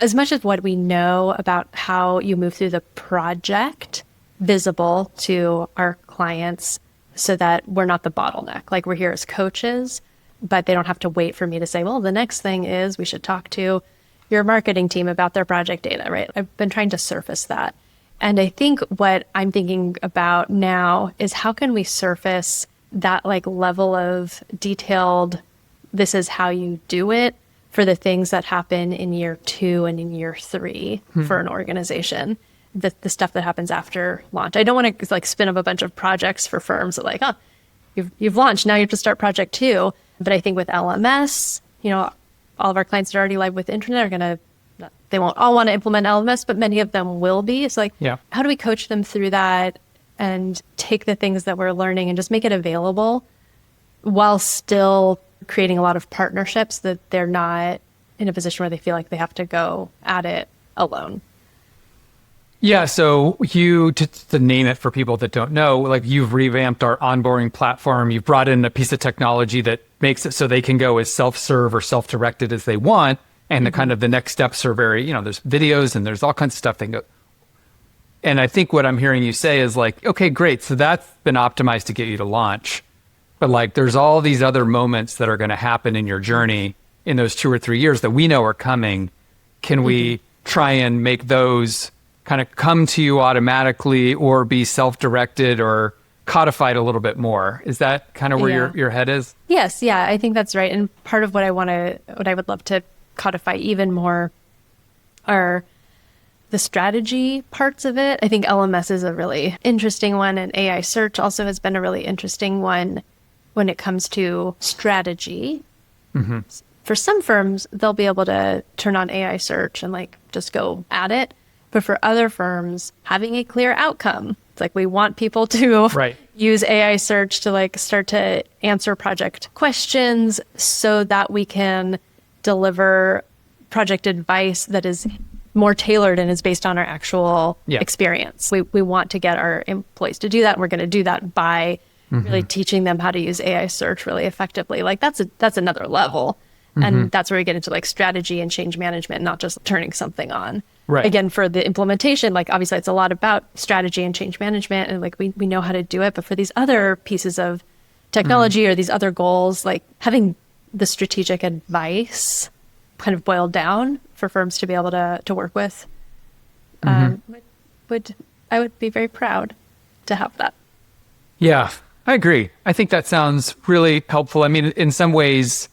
as much of what we know about how you move through the project visible to our clients so that we're not the bottleneck. Like, we're here as coaches, but they don't have to wait for me to say, well, the next thing is we should talk to your marketing team about their project data, right? I've been trying to surface that. And I think what I'm thinking about now is how can we surface that like level of detailed, this is how you do it, for the things that happen in year 2 and in year 3 for an organization, the stuff that happens after launch. I don't want to like spin up a bunch of projects for firms that like, you've launched, now you have to start project 2. But I think with LMS, you know, all of our clients that are already live with Intranet are going to, they won't all want to implement LMS, but many of them will be. It's like, how do we coach them through that and take the things that we're learning and just make it available while still creating a lot of partnerships, that they're not in a position where they feel like they have to go at it alone. Yeah, so you, to name it for people that don't know, like you've revamped our onboarding platform. You've brought in a piece of technology that makes it so they can go as self-serve or self-directed as they want. And the kind of the next steps are very, there's videos and there's all kinds of stuff they can go. And I think what I'm hearing you say is like, okay, great. So that's been optimized to get you to launch. But like, there's all these other moments that are going to happen in your journey in those 2 or 3 years that we know are coming. Can we try and make those kind of come to you automatically or be self-directed or codified a little bit more? Is that kind of where your head is? Yes. Yeah, I think that's right. And part of what I would love to codify even more are the strategy parts of it. I think LMS is a really interesting one, and AI search also has been a really interesting one when it comes to strategy. Mm-hmm. For some firms, they'll be able to turn on AI search and like just go at it. But for other firms, having a clear outcome, it's like we want people to use AI search to like start to answer project questions so that we can deliver project advice that is more tailored and is based on our actual experience. We want to get our employees to do that. And we're going to do that by really teaching them how to use AI search really effectively. Like that's another level. And that's where we get into like strategy and change management, not just turning something on. Right. Again, for the implementation, like obviously it's a lot about strategy and change management, and like we know how to do it. But for these other pieces of technology or these other goals, like having the strategic advice kind of boiled down for firms to be able to work with, I would be very proud to have that. Yeah, I agree. I think that sounds really helpful. I mean, in some ways,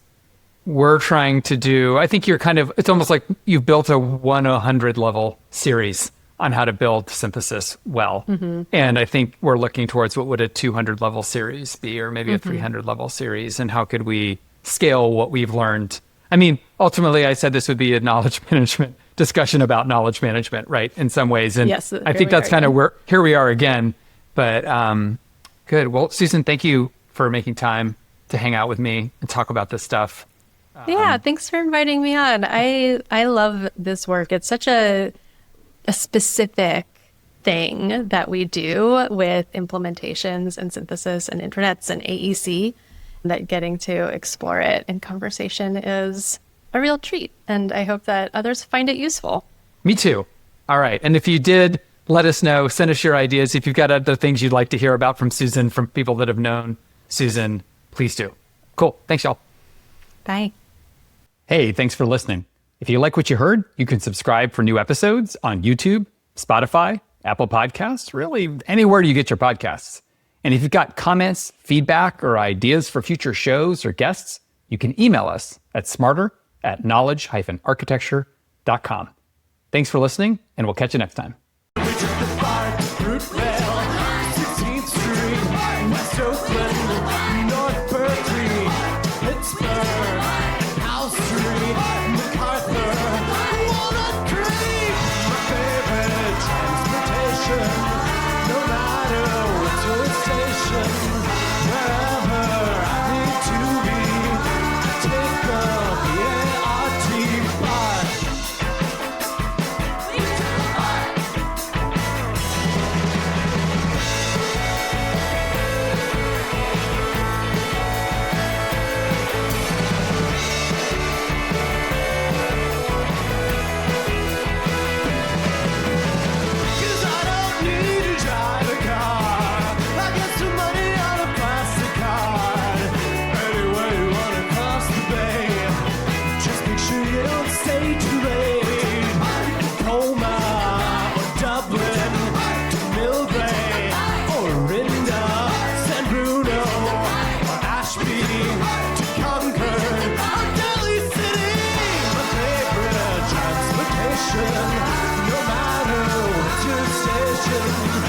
we're trying to do, I think it's almost like you've built a 1-100 level series on how to build synthesis well. And I think we're looking towards what would a 200 level series be, or maybe a 300 level series, and how could we scale what we've learned. I mean, ultimately, I said this would be a knowledge management discussion about knowledge management, right? In some ways. And yes, I think that's kind of where, here we are again. But good. Well, Susan, thank you for making time to hang out with me and talk about this stuff. Yeah, thanks for inviting me on. I love this work. It's such a specific thing that we do with implementations and synthesis and intranets and AEC, that getting to explore it in conversation is a real treat. And I hope that others find it useful. Me too. All right. And if you did, let us know. Send us your ideas. If you've got other things you'd like to hear about from Susan, from people that have known Susan, please do. Cool. Thanks, y'all. Bye. Hey, thanks for listening. If you like what you heard, you can subscribe for new episodes on YouTube, Spotify, Apple Podcasts, really anywhere you get your podcasts. And if you've got comments, feedback, or ideas for future shows or guests, you can email us at smarter@knowledge-architecture.com. Thanks for listening, and we'll catch you next time. No matter what your station.